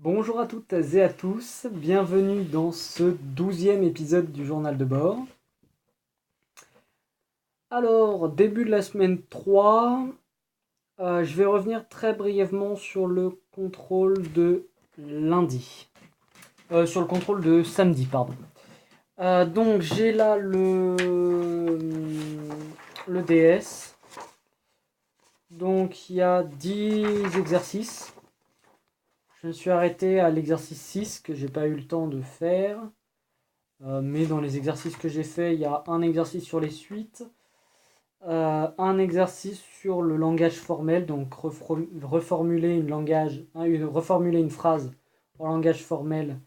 Bonjour à toutes et à tous, bienvenue dans ce 12e épisode du journal de bord. Alors, début de la semaine 3, je vais revenir très brièvement sur le contrôle de lundi. Sur le contrôle de samedi, pardon. Donc j'ai là le DS. Donc il y a 10 exercices. Je me suis arrêté à l'exercice 6 que j'ai pas eu le temps de faire. Mais dans les exercices que j'ai fait, il y a un exercice sur les suites, un exercice sur le langage formel, donc reformuler reformuler une phrase en langage formel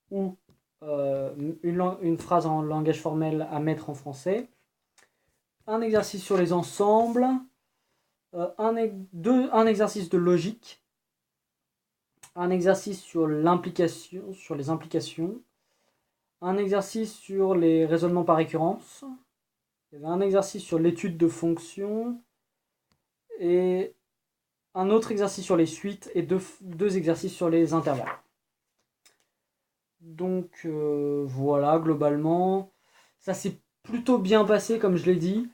ou une phrase en langage formel à mettre en français, un exercice sur les ensembles, un exercice de logique, un exercice sur l'implication, sur les implications, un exercice sur les raisonnements par récurrence. Il y avait un exercice sur l'étude de fonctions et un autre exercice sur les suites et deux exercices sur les intervalles. Donc voilà, globalement, ça s'est plutôt bien passé comme je l'ai dit.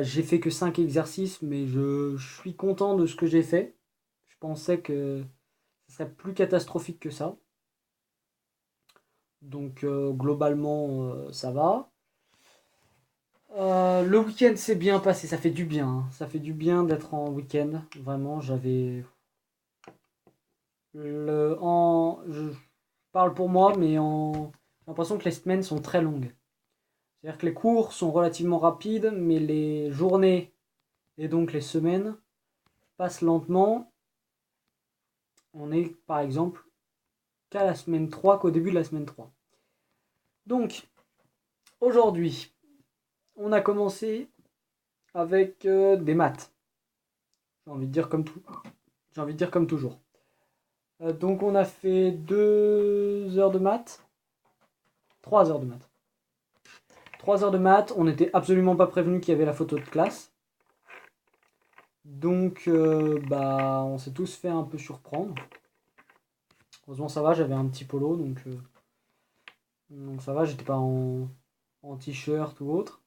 J'ai fait que 5 exercices, mais je suis content de ce que j'ai fait. Je pensais que ce serait plus catastrophique que ça. Donc globalement, ça va. Le week-end s'est bien passé, ça fait du bien, hein. Ça fait du bien d'être en week-end. Vraiment, je parle pour moi, mais j'ai l'impression que les semaines sont très longues. C'est-à-dire que les cours sont relativement rapides, mais les journées et donc les semaines passent lentement. On est par exemple qu'à la semaine 3, qu'au début de la semaine 3. Donc, aujourd'hui, on a commencé avec des maths. J'ai envie de dire comme tout. J'ai envie de dire comme toujours. Donc on a fait 2 heures de maths. 3 heures de maths. 3 heures de maths, on n'était absolument pas prévenu qu'il y avait la photo de classe. Donc on s'est tous fait un peu surprendre. Heureusement ça va, j'avais un petit polo, donc ça va, j'étais pas en t-shirt ou autre.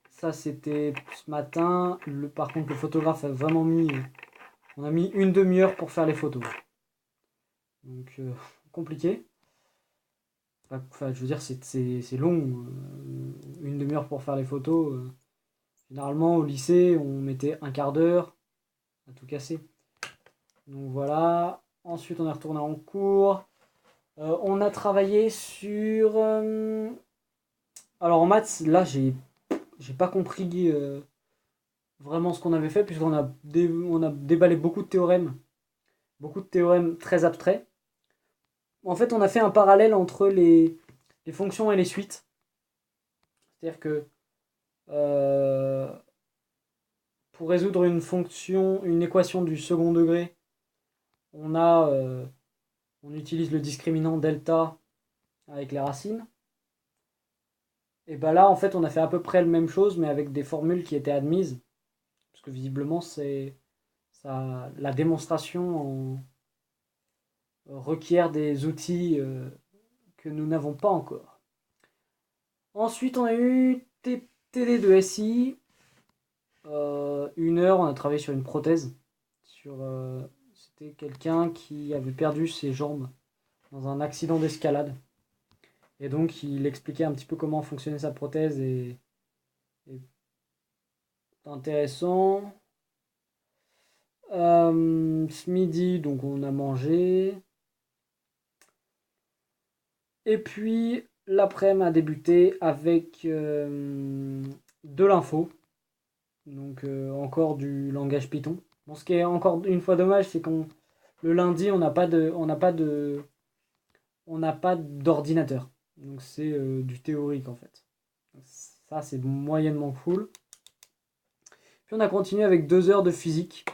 Ça c'était ce matin. Par contre le photographe a vraiment on a mis une demi-heure pour faire les photos. Donc compliqué. Enfin, je veux dire, c'est long. Une demi-heure pour faire les photos. Généralement, au lycée, on mettait un quart d'heure à tout casser. Donc voilà. Ensuite, on est retourné en cours. On a travaillé sur. Alors en maths, là, j'ai pas compris vraiment ce qu'on avait fait, puisqu'on on a déballé beaucoup de théorèmes. Beaucoup de théorèmes très abstraits. En fait, on a fait un parallèle entre les fonctions et les suites. C'est-à-dire que euh, pour résoudre une équation du second degré, on utilise le discriminant delta avec les racines. Et bah là, en fait, on a fait à peu près la même chose, mais avec des formules qui étaient admises, parce que visiblement, la démonstration requiert des outils que nous n'avons pas encore. Ensuite, on a eu TD de SI. 1 heure, on a travaillé sur une prothèse. C'était quelqu'un qui avait perdu ses jambes dans un accident d'escalade. Et donc, il expliquait un petit peu comment fonctionnait sa prothèse et intéressant. Ce midi, donc, on a mangé. Et puis, l'après-midi a débuté avec de l'info. Donc, encore du langage Python. Bon, ce qui est encore une fois dommage, c'est qu'on le lundi, on n'a pas d'ordinateur. Donc, c'est du théorique en fait. Ça, c'est moyennement cool. Puis on a continué avec 2 heures de physique.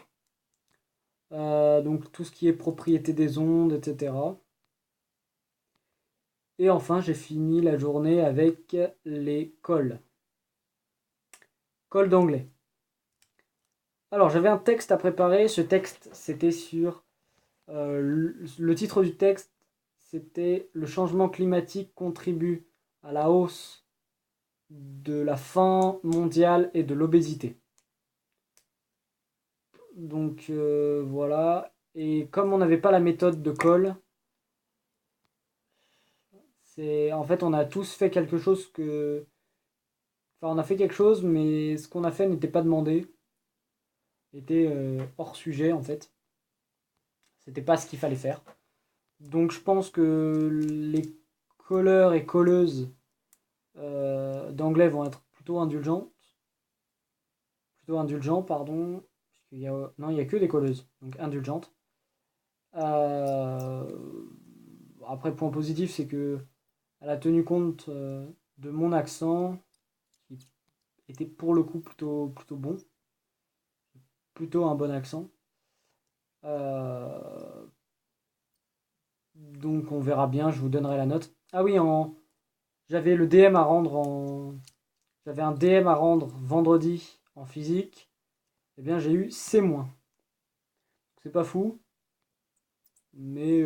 Donc tout ce qui est propriété des ondes, etc. Et enfin, j'ai fini la journée avec les cols. Cols d'anglais. Alors, j'avais un texte à préparer. Ce texte, c'était sur... le titre du texte, c'était «Le changement climatique contribue à la hausse de la faim mondiale et de l'obésité». Donc voilà. Et comme on n'avait pas la méthode de Cole, c'est en fait on a tous fait quelque chose que... Enfin on a fait quelque chose mais ce qu'on a fait n'était pas demandé. Était hors sujet en fait. C'était pas ce qu'il fallait faire. Donc je pense que les colleurs et colleuses d'anglais vont être plutôt indulgents. Plutôt indulgents, pardon. Non, il n'y a que des colleuses, donc indulgentes. Euh, Après, point positif, c'est que elle a tenu compte de mon accent, qui était pour le coup plutôt bon, plutôt un bon accent. Euh, donc on verra bien, je vous donnerai la note. Ah oui, j'avais le DM à rendre J'avais un DM à rendre vendredi en physique. Eh bien, j'ai eu C-. C'est pas fou, mais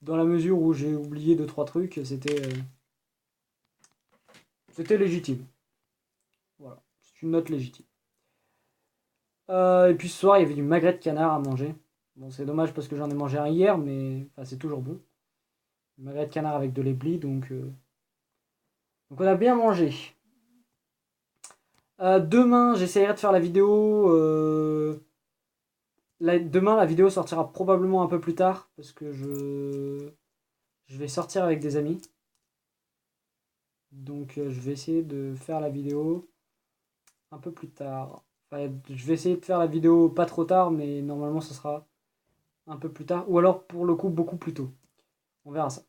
dans la mesure où j'ai oublié deux trois trucs, c'était légitime. Voilà, c'est une note légitime. Et puis ce soir, il y avait du magret de canard à manger. Bon, c'est dommage parce que j'en ai mangé un hier, mais enfin, c'est toujours bon. Du magret de canard avec de l'éblis, donc on a bien mangé. Demain, j'essaierai de faire la vidéo. Demain, la vidéo sortira probablement un peu plus tard parce que je vais sortir avec des amis. Donc je vais essayer de faire la vidéo un peu plus tard. Enfin, je vais essayer de faire la vidéo pas trop tard, mais normalement ce sera un peu plus tard. Ou alors pour le coup beaucoup plus tôt. On verra ça.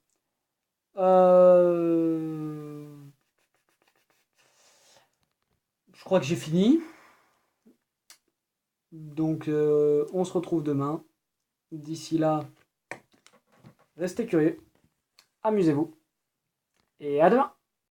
Je crois que j'ai fini. Donc on se retrouve demain. D'ici là, restez curieux. Amusez-vous. Et à demain.